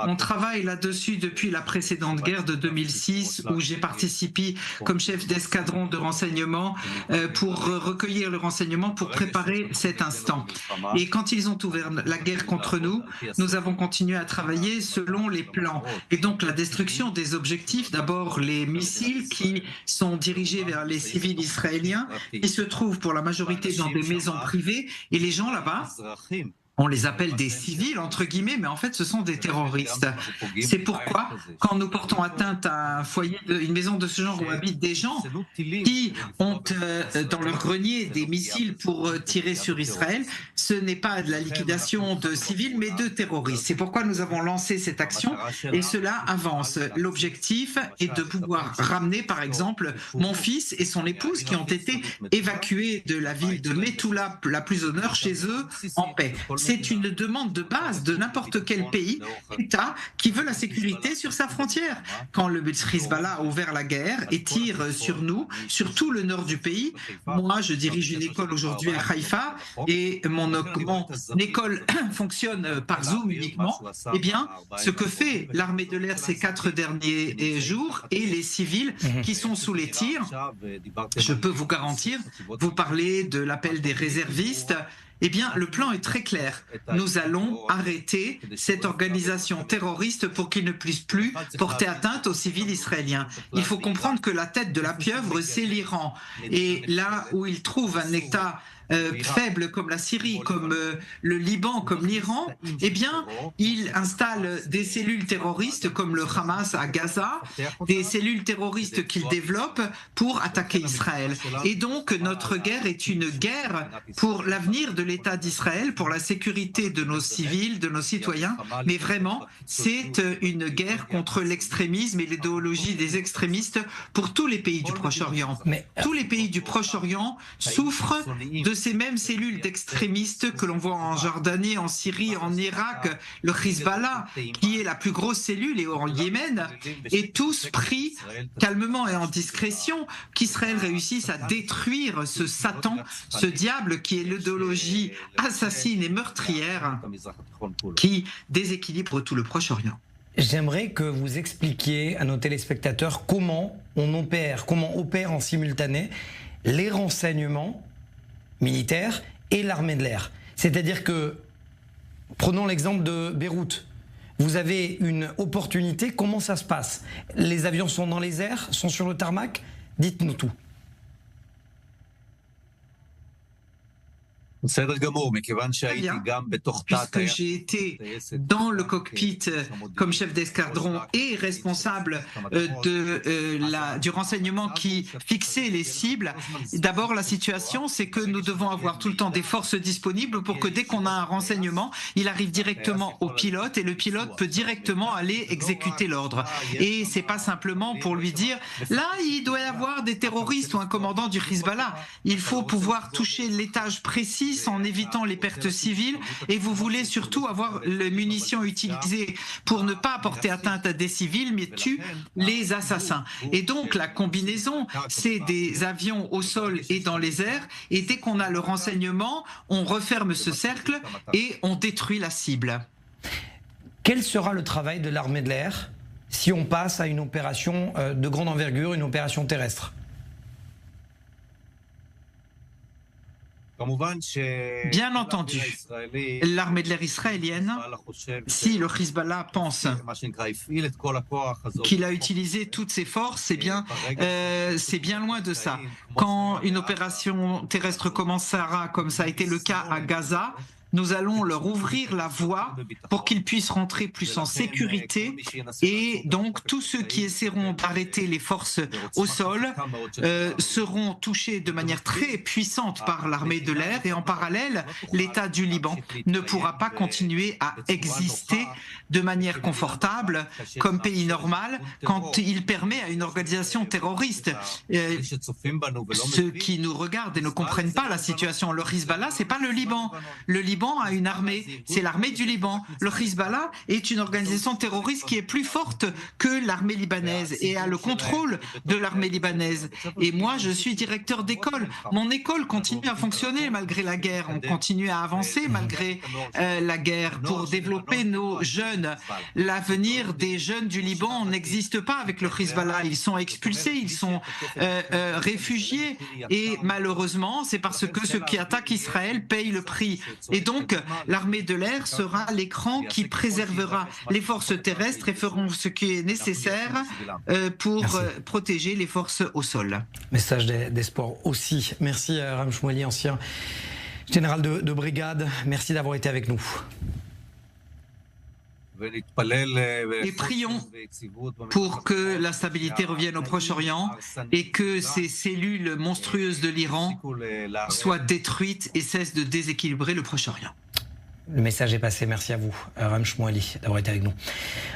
on travaille là-dessus depuis la précédente guerre de 2006 où j'ai participé comme chef d'escadron de renseignement pour recueillir le renseignement pour préparer cet instant. Et quand ils ont ouvert la guerre contre nous, nous avons continué à travailler selon les plans. Et donc la destruction des objectifs, d'abord les missiles qui sont dirigés vers les civils israéliens, qui se trouvent pour la majorité dans des maisons privées, et les gens là-bas, on les appelle des civils, entre guillemets, mais en fait, ce sont des terroristes. C'est pourquoi, quand nous portons atteinte à un foyer, une maison de ce genre où habitent des gens qui ont dans leur grenier des missiles pour tirer sur Israël, ce n'est pas de la liquidation de civils, mais de terroristes. C'est pourquoi nous avons lancé cette action et cela avance. L'objectif est de pouvoir ramener, par exemple, mon fils et son épouse qui ont été évacués de la ville de Metula, la plus au nord, chez eux, en paix. C'est une demande de base de n'importe quel pays, État, qui veut la sécurité sur sa frontière. Quand le Hezbollah a ouvert la guerre et tire sur nous, sur tout le nord du pays, moi je dirige une école aujourd'hui à Haïfa et mon école fonctionne par Zoom uniquement, eh bien ce que fait l'armée de l'air ces 4 derniers jours et les civils qui sont sous les tirs, je peux vous garantir, vous parlez de l'appel des réservistes, eh bien, le plan est très clair. Nous allons arrêter cette organisation terroriste pour qu'il ne puisse plus porter atteinte aux civils israéliens. Il faut comprendre que la tête de la pieuvre, c'est l'Iran. Et là où il trouve un État faibles comme la Syrie, comme le Liban, comme l'Iran, eh bien, il installe des cellules terroristes comme le Hamas à Gaza, des cellules terroristes qu'il développe pour attaquer Israël. Et donc, notre guerre est une guerre pour l'avenir de l'État d'Israël, pour la sécurité de nos civils, de nos citoyens, mais vraiment, c'est une guerre contre l'extrémisme et l'idéologie des extrémistes pour tous les pays du Proche-Orient. Tous les pays du Proche-Orient souffrent de ces mêmes cellules d'extrémistes que l'on voit en Jordanie, en Syrie, en Irak, le Hezbollah, qui est la plus grosse cellule, et en Yémen, et tous prient calmement et en discrétion qu'Israël réussisse à détruire ce Satan, ce diable qui est l'idéologie assassine et meurtrière qui déséquilibre tout le Proche-Orient. J'aimerais que vous expliquiez à nos téléspectateurs comment opèrent en simultané les renseignements militaires et l'armée de l'air. C'est-à-dire que, prenons l'exemple de Beyrouth, vous avez une opportunité, comment ça se passe? Les avions sont dans les airs, sont sur le tarmac? Dites-nous tout. Puisque j'ai été dans le cockpit comme chef d'escadron et responsable du renseignement qui fixait les cibles, d'abord la situation c'est que nous devons avoir tout le temps des forces disponibles pour que dès qu'on a un renseignement, il arrive directement au pilote et le pilote peut directement aller exécuter l'ordre. Et c'est pas simplement pour lui dire là il doit y avoir des terroristes ou un commandant du Hezbollah. Il faut pouvoir toucher l'étage précis en évitant les pertes civiles et vous voulez surtout avoir les munitions utilisées pour ne pas porter atteinte à des civils mais tuer les assassins. Et donc la combinaison c'est des avions au sol et dans les airs et dès qu'on a le renseignement on referme ce cercle et on détruit la cible. Quel sera le travail de l'armée de l'air si on passe à une opération de grande envergure, une opération terrestre? Bien entendu, l'armée de l'air israélienne, si le Hezbollah pense qu'il a utilisé toutes ses forces, eh bien, c'est bien loin de ça. Quand une opération terrestre commencera, comme ça a été le cas à Gaza, nous allons leur ouvrir la voie pour qu'ils puissent rentrer plus en sécurité et donc tous ceux qui essaieront d'arrêter les forces au sol seront touchés de manière très puissante par l'armée de l'air et en parallèle, l'État du Liban ne pourra pas continuer à exister de manière confortable comme pays normal quand il permet à une organisation terroriste. Ceux qui nous regardent et ne comprennent pas la situation, le Hezbollah, c'est pas le Liban. Le Liban Liban a une armée, c'est l'armée du Liban. Le Hezbollah est une organisation terroriste qui est plus forte que l'armée libanaise et a le contrôle de l'armée libanaise. Et moi, je suis directeur d'école. Mon école continue à fonctionner malgré la guerre. On continue à avancer malgré la guerre pour développer nos jeunes. L'avenir des jeunes du Liban n'existe pas avec le Hezbollah. Ils sont expulsés, ils sont réfugiés. Et malheureusement, c'est parce que ceux qui attaquent Israël payent le prix. Et donc, l'armée de l'air sera l'écran qui préservera les forces terrestres et feront ce qui est nécessaire pour protéger les forces au sol. Message d'espoir aussi. Merci Ram Shmueli, ancien général de brigade. Merci d'avoir été avec nous. Et prions pour que la stabilité revienne au Proche-Orient et que ces cellules monstrueuses de l'Iran soient détruites et cessent de déséquilibrer le Proche-Orient. Le message est passé. Merci à vous, Ram Shmueli, d'avoir été avec nous.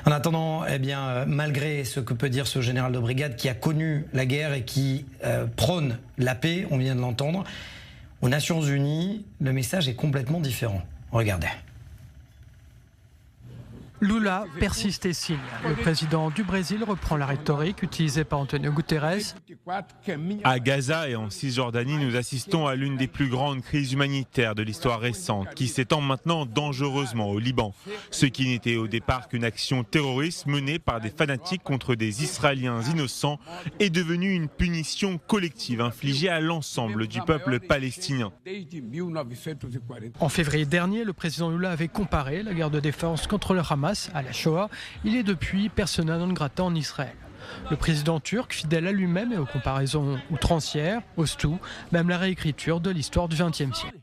En attendant, eh bien, malgré ce que peut dire ce général de brigade qui a connu la guerre et qui prône la paix, on vient de l'entendre, aux Nations Unies, le message est complètement différent. Regardez. Lula persiste et signe. Le président du Brésil reprend la rhétorique utilisée par Antonio Guterres. À Gaza et en Cisjordanie, nous assistons à l'une des plus grandes crises humanitaires de l'histoire récente, qui s'étend maintenant dangereusement au Liban. Ce qui n'était au départ qu'une action terroriste menée par des fanatiques contre des Israéliens innocents est devenu une punition collective infligée à l'ensemble du peuple palestinien. En février dernier, le président Lula avait comparé la guerre de défense contre le Hamas à la Shoah. Il est depuis persona non grata en Israël. Le président turc, fidèle à lui-même et aux comparaisons outrancières, ose tout, même la réécriture de l'histoire du XXe siècle.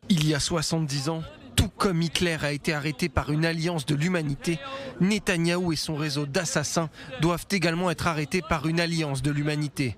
Il y a 70 ans, tout comme Hitler a été arrêté par une alliance de l'humanité, Netanyahou et son réseau d'assassins doivent également être arrêtés par une alliance de l'humanité.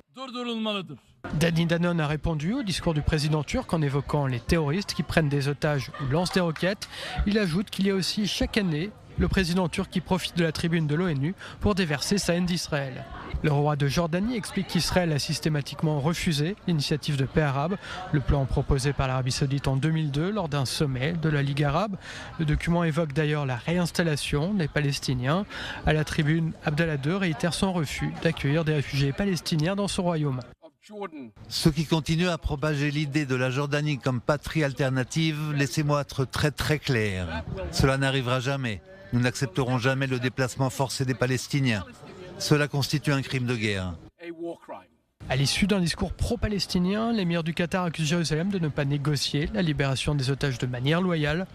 Danny Danon a répondu au discours du président turc en évoquant les terroristes qui prennent des otages ou lancent des roquettes. Il ajoute qu'il y a aussi chaque année le président turc qui profite de la tribune de l'ONU pour déverser sa haine d'Israël. Le roi de Jordanie explique qu'Israël a systématiquement refusé l'initiative de paix arabe, le plan proposé par l'Arabie Saoudite en 2002 lors d'un sommet de la Ligue arabe. Le document évoque d'ailleurs la réinstallation des Palestiniens. À la tribune, Abdallah II réitère son refus d'accueillir des réfugiés palestiniens dans son royaume. Ceux qui continuent à propager l'idée de la Jordanie comme patrie alternative, laissez-moi être très clair. Cela n'arrivera jamais. Nous n'accepterons jamais le déplacement forcé des Palestiniens. Cela constitue un crime de guerre. À l'issue d'un discours pro-palestinien, l'émir du Qatar accuse Jérusalem de ne pas négocier la libération des otages de manière loyale.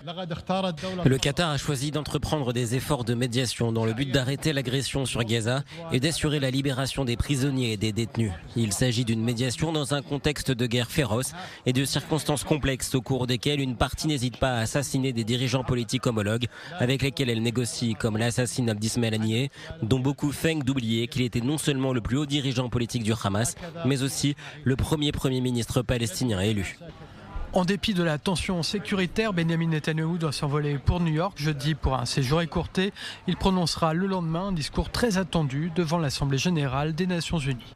Le Qatar a choisi d'entreprendre des efforts de médiation dans le but d'arrêter l'agression sur Gaza et d'assurer la libération des prisonniers et des détenus. Il s'agit d'une médiation dans un contexte de guerre féroce et de circonstances complexes au cours desquelles une partie n'hésite pas à assassiner des dirigeants politiques homologues avec lesquels elle négocie, comme l'assassinat d'Ismaël Haniyeh, dont beaucoup feignent d'oublier qu'il était non seulement le plus haut dirigeant politique du Hamas, mais aussi le premier ministre palestinien élu. En dépit de la tension sécuritaire, Benjamin Netanyahou doit s'envoler pour New York jeudi pour un séjour écourté. Il prononcera le lendemain un discours très attendu devant l'Assemblée générale des Nations Unies.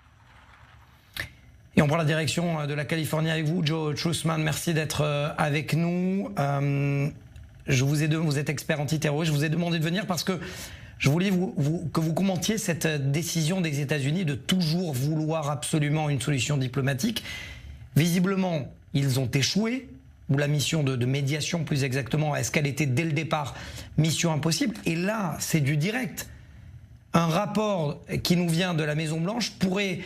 Et on prend la direction de la Californie avec vous, Joe Truthman. Merci d'être avec nous. Vous êtes expert antiterroriste. Je vous ai demandé de venir parce que je voulais que vous commentiez cette décision des États-Unis de toujours vouloir absolument une solution diplomatique. Visiblement, ils ont échoué, ou la mission de médiation plus exactement, est-ce qu'elle était dès le départ mission impossible? Et là, c'est du direct. Un rapport qui nous vient de la Maison-Blanche pourrait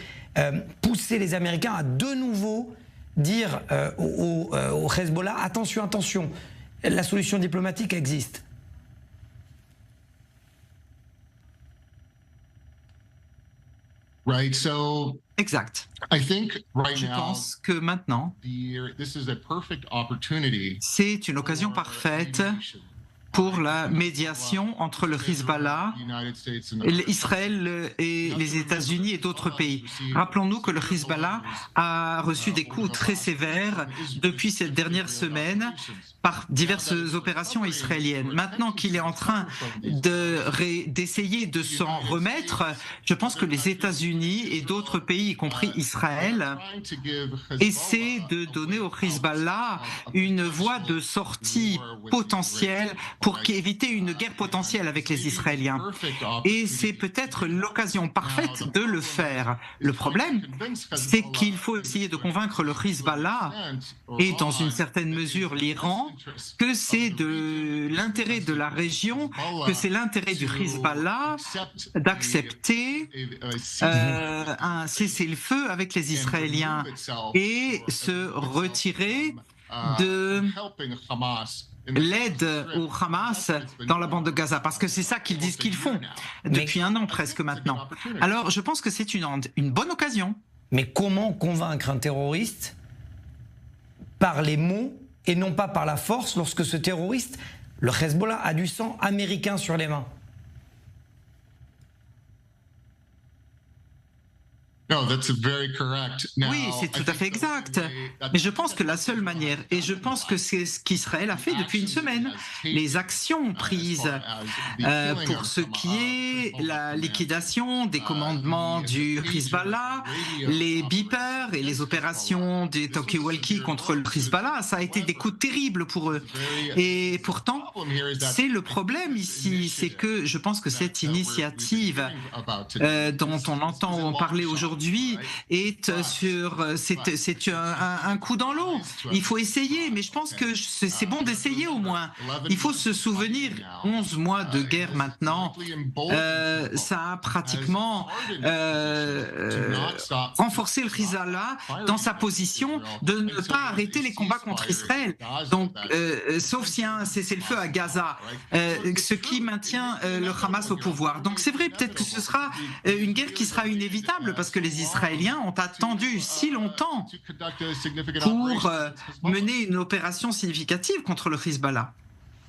pousser les Américains à de nouveau dire au Hezbollah, attention, la solution diplomatique existe. Right, so exact. Je pense que maintenant, c'est une occasion parfaite pour la médiation entre le Hezbollah, Israël et les États-Unis et d'autres pays. Rappelons-nous que le Hezbollah a reçu des coups très sévères depuis cette dernière semaine par diverses opérations israéliennes. Maintenant qu'il est en train d'essayer de s'en remettre, je pense que les États-Unis et d'autres pays, y compris Israël, essaient de donner au Hezbollah une voie de sortie potentielle pour éviter une guerre potentielle avec les Israéliens. Et c'est peut-être l'occasion parfaite de le faire. Le problème, c'est qu'il faut essayer de convaincre le Hezbollah et dans une certaine mesure l'Iran que c'est de l'intérêt de la région, que c'est l'intérêt du Hezbollah d'accepter un cessez-le-feu avec les Israéliens et se retirer de l'aide au Hamas dans la bande de Gaza, parce que c'est ça qu'ils disent qu'ils font depuis un an presque maintenant. Alors je pense que c'est une bonne occasion. Mais comment convaincre un terroriste par les mots et non pas par la force lorsque ce terroriste, le Hezbollah, a du sang américain sur les mains? Oui, c'est tout à fait exact. Mais je pense que la seule manière, et je pense que c'est ce qu'Israël a fait depuis une semaine, les actions prises pour ce qui est la liquidation des commandements du Hezbollah, les beepers et les opérations des talkie-walkie contre le Hezbollah, ça a été des coups terribles pour eux. Et pourtant, c'est le problème ici, c'est que je pense que cette initiative dont on entend parler aujourd'hui est un coup dans l'eau. Il faut essayer, mais je pense que c'est bon d'essayer au moins. Il faut se souvenir, 11 mois de guerre maintenant, ça a pratiquement renforcé le Hezbollah dans sa position de ne pas arrêter les combats contre Israël. Donc, sauf s'il y a un cessez-le-feu à Gaza, ce qui maintient le Hamas au pouvoir. Donc c'est vrai, peut-être que ce sera une guerre qui sera inévitable, parce que les Israéliens ont attendu si longtemps pour mener une opération significative contre le Hezbollah.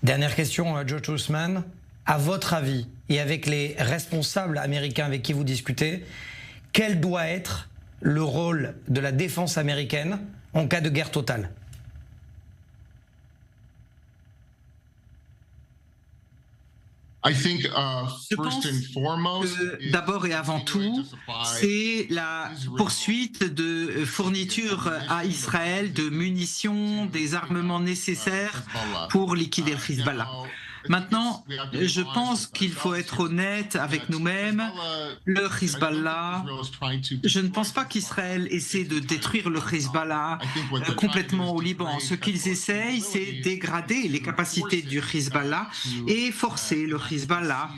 Dernière question, George Ousmane. À votre avis, et avec les responsables américains avec qui vous discutez, quel doit être le rôle de la défense américaine en cas de guerre totale ? Je pense que d'abord et avant tout, c'est la poursuite de fournitures à Israël de munitions, des armements nécessaires pour liquider le Hezbollah. Maintenant, je pense qu'il faut être honnête avec nous-mêmes. Le Hezbollah, je ne pense pas qu'Israël essaie de détruire le Hezbollah complètement au Liban. Ce qu'ils essayent, c'est dégrader les capacités du Hezbollah et forcer le Hezbollah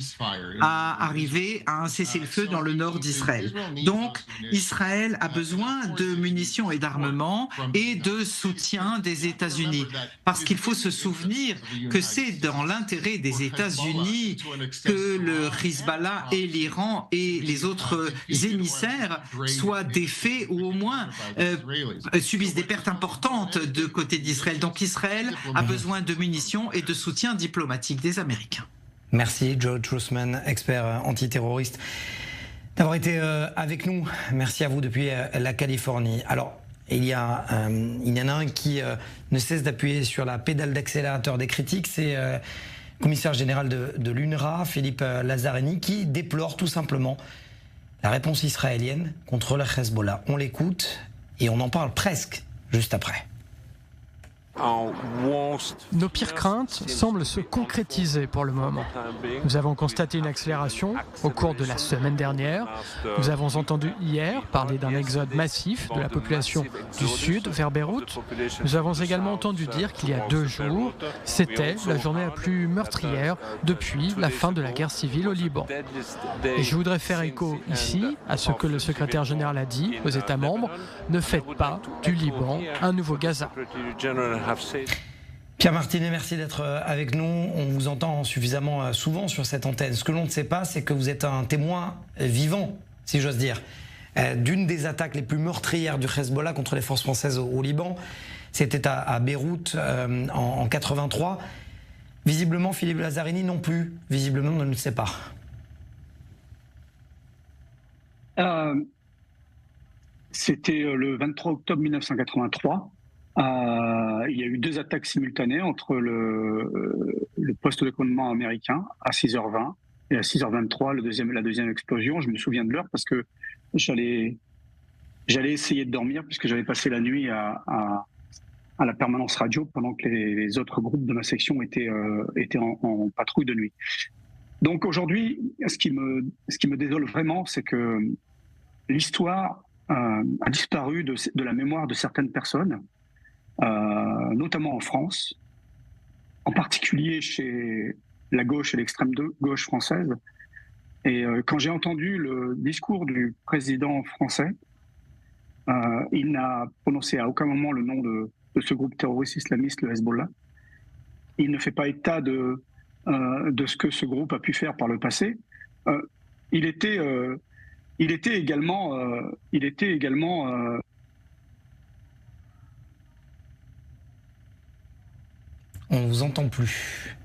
à arriver à un cessez-le-feu dans le nord d'Israël. Donc, Israël a besoin de munitions et d'armements et de soutien des États-Unis. Parce qu'il faut se souvenir que c'est dans l'intérêt des États-Unis que le Hezbollah et l'Iran et les autres émissaires soient défaits ou au moins subissent des pertes importantes de côté d'Israël. Donc Israël a besoin de munitions et de soutien diplomatique des Américains. Merci George Ousmane, expert antiterroriste, d'avoir été avec nous. Merci à vous depuis la Californie. Alors, il y en a un qui ne cesse d'appuyer sur la pédale d'accélérateur des critiques, c'est le commissaire général de l'UNRWA, Philippe Lazzarini, qui déplore tout simplement la réponse israélienne contre le Hezbollah. On l'écoute et on en parle presque juste après. Nos pires craintes semblent se concrétiser pour le moment. Nous avons constaté une accélération au cours de la semaine dernière. Nous avons entendu hier parler d'un exode massif de la population du sud vers Beyrouth. Nous avons également entendu dire qu'il y a 2 jours, c'était la journée la plus meurtrière depuis la fin de la guerre civile au Liban. Et je voudrais faire écho ici à ce que le secrétaire général a dit aux États membres, ne faites pas du Liban un nouveau Gaza. Pierre Martinet, merci d'être avec nous. On vous entend suffisamment souvent sur cette antenne. Ce que l'on ne sait pas, c'est que vous êtes un témoin vivant, si j'ose dire, d'une des attaques les plus meurtrières du Hezbollah contre les forces françaises au Liban. C'était à Beyrouth en 83. Visiblement, Philippe Lazzarini non plus, visiblement ne le sait pas. C'était le 23 octobre 1983. Il y a eu 2 attaques simultanées entre le poste de commandement américain à 6h20 et à 6h23, la deuxième explosion. Je me souviens de l'heure parce que j'allais essayer de dormir puisque j'avais passé la nuit à la permanence radio pendant que les autres groupes de ma section étaient en patrouille de nuit. Donc aujourd'hui, ce qui me désole vraiment, c'est que l'histoire a disparu de la mémoire de certaines personnes, notamment en France, en particulier chez la gauche et l'extrême gauche française. Et quand j'ai entendu le discours du président français, il n'a prononcé à aucun moment le nom de ce groupe terroriste islamiste, le Hezbollah. Il ne fait pas état de ce que ce groupe a pu faire par le passé. Il était également. On ne vous entend plus.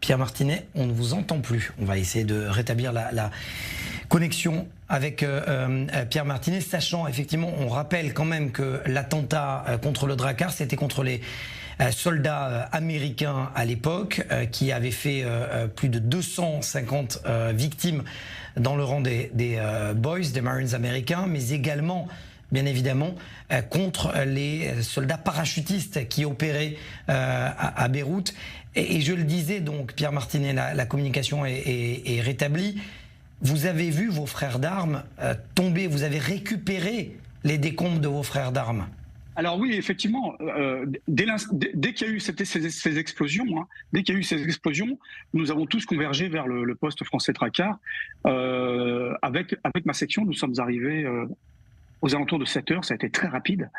Pierre Martinet, on ne vous entend plus. On va essayer de rétablir la connexion avec Pierre Martinet, sachant effectivement, on rappelle quand même que l'attentat contre le Drakkar, c'était contre les soldats américains à l'époque, qui avaient fait plus de 250 victimes dans le rang des Boys, des Marines américains, mais également, bien évidemment, contre les soldats parachutistes qui opéraient à Beyrouth. Et je le disais donc, Pierre Martinet, la communication est rétablie. Vous avez vu vos frères d'armes tomber, vous avez récupéré les décombres de vos frères d'armes. Alors oui, effectivement, dès qu'il y a eu ces explosions, nous avons tous convergé vers le poste français Drakkar. Avec ma section, nous sommes arrivés aux alentours de 7 heures, ça a été très rapide.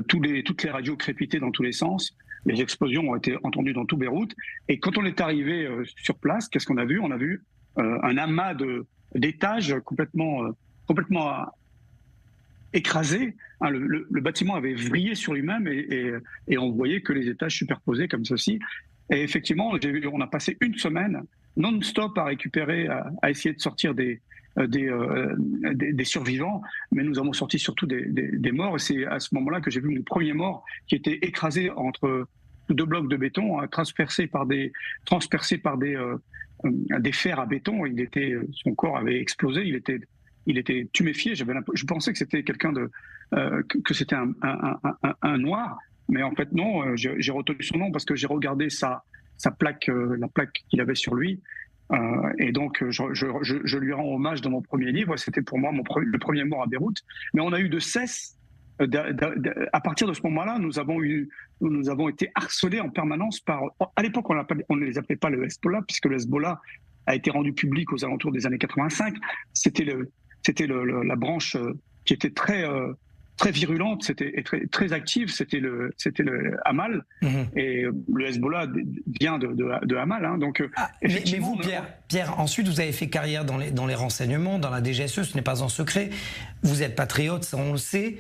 Toutes les radios crépitaient dans tous les sens. Les explosions ont été entendues dans tout Beyrouth. Et quand on est arrivé sur place, qu'est-ce qu'on a vu ? On a vu un amas d'étages complètement écrasé. Le bâtiment avait vrillé sur lui-même et on voyait que les étages superposés comme ceci. Et effectivement, on a passé une semaine non-stop à récupérer, à essayer de sortir des survivants, mais nous avons sorti surtout des morts. Et c'est à ce moment-là que j'ai vu mon premier mort qui était écrasé entre 2 blocs de béton, transpercé par des fers à béton. Son corps avait explosé, il était tuméfié. Je pensais que c'était quelqu'un que c'était un noir, mais en fait non. J'ai retenu son nom parce que j'ai regardé sa plaque, la plaque qu'il avait sur lui. Et donc je lui rends hommage dans mon premier livre. C'était pour moi le premier mort à Beyrouth. Mais on a eu de cesse. À partir de ce moment-là, nous avons été harcelés en permanence par. À l'époque, on ne les appelait pas le Hezbollah, puisque le Hezbollah a été rendu public aux alentours des années 85. C'était la branche qui était très virulente, c'était très active. C'était le Hamal, et le Hezbollah vient de Hamal. Hein, donc effectivement. Mais vous, Pierre, ensuite vous avez fait carrière dans les renseignements, dans la DGSE. Ce n'est pas un secret. Vous êtes patriote, ça on le sait.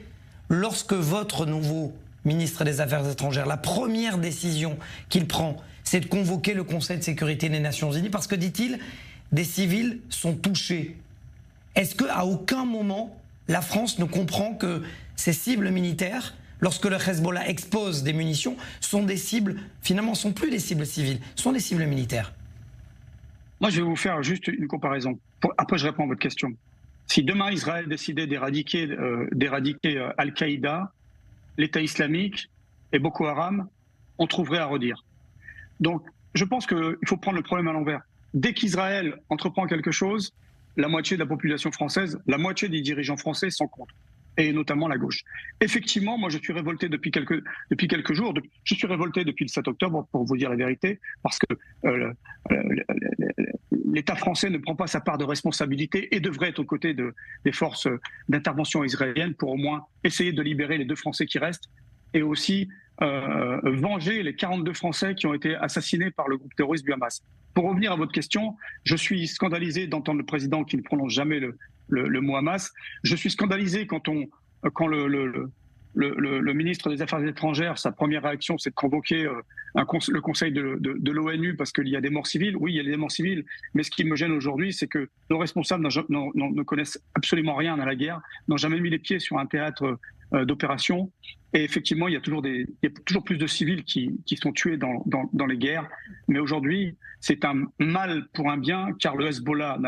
Lorsque votre nouveau ministre des Affaires étrangères, la première décision qu'il prend, c'est de convoquer le Conseil de sécurité des Nations Unies parce que, dit-il, des civils sont touchés. Est-ce qu'à aucun moment, la France ne comprend que ces cibles militaires, lorsque le Hezbollah expose des munitions, sont des cibles, finalement, sont plus des cibles civiles, sont des cibles militaires? Moi, je vais vous faire juste une comparaison. Après, je réponds à votre question. Si demain Israël décidait d'éradiquer Al-Qaïda, l'État islamique et Boko Haram, on trouverait à redire. Donc, je pense qu'il faut prendre le problème à l'envers. Dès qu'Israël entreprend quelque chose, la moitié de la population française, la moitié des dirigeants français sont contre, et notamment la gauche. Effectivement, moi je suis révolté depuis quelques jours. Je suis révolté depuis le 7 octobre, pour vous dire la vérité, parce que l'État français ne prend pas sa part de responsabilité et devrait être aux côtés des forces d'intervention israéliennes pour au moins essayer de libérer les 2 Français qui restent et aussi venger les 42 Français qui ont été assassinés par le groupe terroriste du Hamas. Pour revenir à votre question, je suis scandalisé d'entendre le président qui ne prononce jamais le mot Hamas. Je suis scandalisé quand le ministre des Affaires étrangères, sa première réaction, c'est de convoquer le Conseil de l'ONU parce qu'il y a des morts civiles. Oui, il y a des morts civiles, mais ce qui me gêne aujourd'hui, c'est que nos responsables ne connaissent absolument rien à la guerre, n'ont jamais mis les pieds sur un théâtre d'opération. Et effectivement, il y a toujours plus de civils qui sont tués dans les guerres. Mais aujourd'hui, c'est un mal pour un bien, car le Hezbollah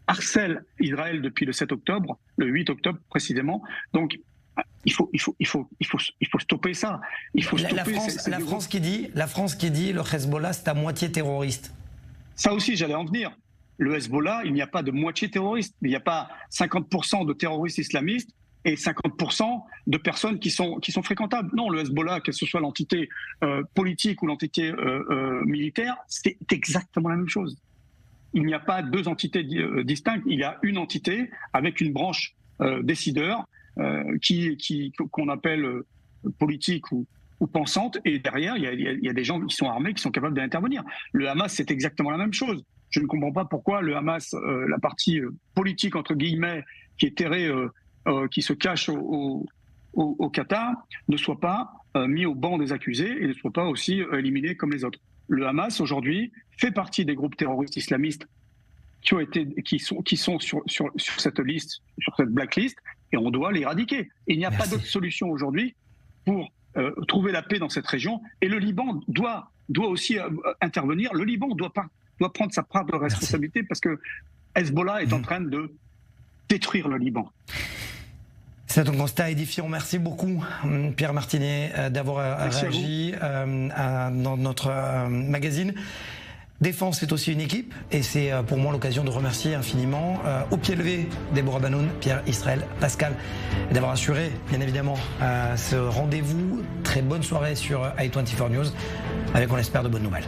harcèle Israël depuis le 7 octobre, le 8 octobre précisément. Donc, il faut stopper ça. Il faut stopper la France qui dit le Hezbollah c'est à moitié terroriste. Ça aussi, j'allais en venir. Le Hezbollah, il n'y a pas de moitié terroriste. Il n'y a pas 50% de terroristes islamistes et 50% de personnes qui sont fréquentables. Non, le Hezbollah, que ce soit l'entité politique ou l'entité militaire, c'est exactement la même chose. Il n'y a pas deux entités distinctes. Il y a une entité avec une branche décideur qu'on appelle politique ou pensante, et derrière, il y a des gens qui sont armés, qui sont capables d'intervenir. Le Hamas, c'est exactement la même chose. Je ne comprends pas pourquoi le Hamas, la partie politique, entre guillemets, qui est terrée, qui se cache au Qatar, ne soit pas mis au banc des accusés et ne soit pas aussi éliminé comme les autres. Le Hamas, aujourd'hui, fait partie des groupes terroristes islamistes qui sont sur cette liste, sur cette blacklist, et on doit l'éradiquer. Il n'y a pas d'autre solution aujourd'hui pour trouver la paix dans cette région. Et le Liban doit aussi intervenir. Le Liban doit prendre sa part de responsabilité parce que Hezbollah est en train de détruire le Liban. C'est un constat édifiant. Merci beaucoup, Pierre Martinet, d'avoir réagi dans notre magazine. Défense, c'est aussi une équipe, et c'est pour moi l'occasion de remercier infiniment au pied levé Déborah Banoun, Pierre Israël, Pascal, d'avoir assuré bien évidemment ce rendez-vous. Très bonne soirée sur i24 News, avec on l'espère de bonnes nouvelles.